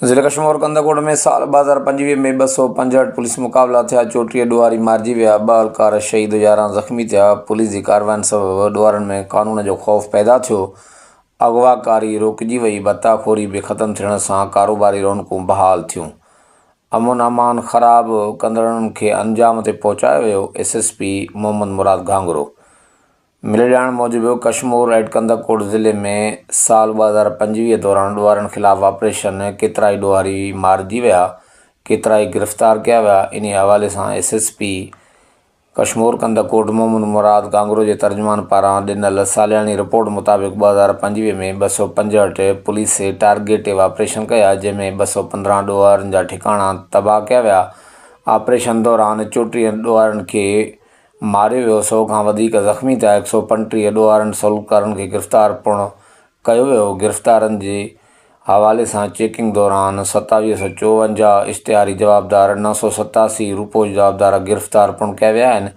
ज़िले कश्मीर कंदकोट में साल 2025 में 265 पुलिस मुक़ाबला थिया। 34 ॾुआरी मारिजी विया, 2 एहलकार शहीद, 11 ज़ख़्मी थिया। पुलिस जी कार्रवाइयुनि सबबि ॾुआरनि में क़ानून जो ख़ौफ़ पैदा थियो। अगवाकारी रोकिजी वई, बत्ताखोरी बि ख़त्म थियण सां कारोबारी रौनकूं बहाल थियूं। अमन अमान ख़राब कंदड़नि खे अंजाम ते पहुचायो वियो। SSP मोहम्मद मुराद घांगरो। मिले ॼाण मूजिबि कश्मीर एट कंदकोट ज़िले में साल 2025 दौरान ॾुआरनि ख़िलाफ़ ऑपरेशन केतिरा ई ॾुआरी मारिजी विया, केतिरा ई गिरफ़्तार कया विया। इन हवाले सां SSP कश्मीर कंदकोट मोहम्मद मुराद घांगरो जे तर्जुमान पारां ॾिनल सालियानी रिपोर्ट मुताबिक़ 2025 में 265 पुलिस टारगेटिव ऑपरेशन कया, जंहिंमें 215 ॾुआरनि जा ठिकाणा तबाह कया विया। ऑपरेशन दौरान 34 ॾुआरनि खे मारियो वियो, 100 खां वधीक ज़ख़्मी थिया। 135 ॾुआरनि सलूकारनि खे गिरफ़्तार पिणु कयो वियो। गिरफ़्तारनि जे हवाले सां चेकिंग दौरान 2754 इश्तिहारी जवाबदार, 987 रूपोज जवाबदार गिरफ़्तार पिणु कया विया आहिनि।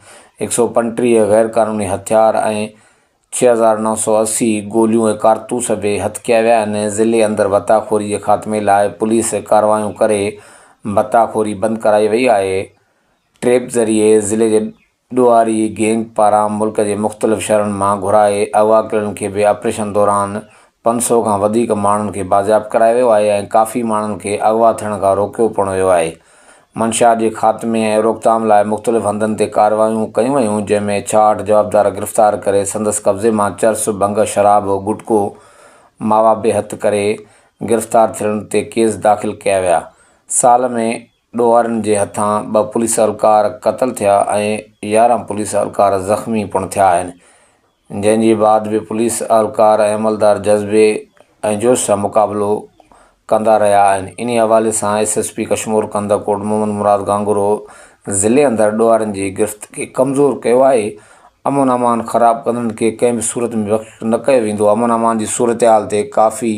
135 गैर क़ानूनी हथियार ऐं 6980 गोलियूं ऐं कारतूस बि हथ कया विया आहिनि। ज़िले अंदरि बत्ताखोरी जे ख़ात्मे लाइ पुलिस कार्रवायूं करे बत्ताखोरी बंदि कराई वई आहे। ट्रैप ज़रिए ज़िले जे ॾुआरी गैंग पारां मुल्क जे मुख़्तलिफ़ शहरनि मां घुराए अगवा कयलनि खे बि ऑपरेशन दौरान 500 खां वधीक माण्हुनि खे बाज़ियाब करायो वियो आहे ऐं काफ़ी माण्हुनि खे अगवा थियण खां रोकियो पिणु वियो आहे। मंशियात जे ख़ात्मे ऐं रोकथाम लाइ मुख़्तलिफ़ हंधनि ते कार्रवायूं कयूं वयूं, जंहिंमें 66 जवाबदार गिरफ़्तार करे संदसि कब्ज़े मां चर्स, भंग, शराब, गुटको, मावा बेहत करे गिरफ़्तार थियलनि ते केस दाख़िल कया विया। साल में ॾुआरनि जे हथां 2 पुलिस एहलकार क़तल थिया ऐं 11 पुलिस एहलकार ज़ख़्मी पिणु थिया आहिनि, जंहिंजे बाद बि पुलिस एहलकार ऐं अमलदार जज़्बे ऐं जोश सां मुक़ाबिलो कंदा रहिया आहिनि। इन हवाले सां SSP कश्मीर कंदकोट मोहम्मद मुराद घांगरो ज़िले अंदरि ॾुआरनि जी गिरफ़्त खे कमज़ोर कयो आहे। अमन अमान ख़राब कंदड़नि खे कंहिं बि सूरत में बख़्श न कयो वेंदो। अमन अमान जी सूरत हाल ते काफ़ी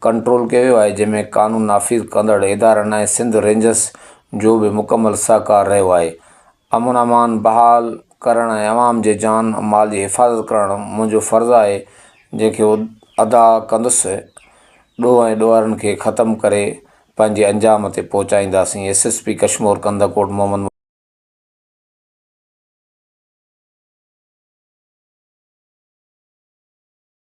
कंट्रोल कयो वियो आहे, जंहिंमें क़ानून नाफ़िज़ कंदड़ इदारनि ऐं सिंध रेंजर्स जो बि मुकमल सहकार रहियो आहे। अमन अमान बहाल करणु ऐं अवाम जे जान माल जी हिफ़ाज़त करणु मुंहिंजो फ़र्ज़ु आहे, जंहिंखे अदा कंदुसि। ॾोह ऐं ॾुआरनि खे ख़त्म करे पंहिंजे अंजाम ते पहुचाईंदासीं। SSP कश्मीर कंदकोट मोहम्मद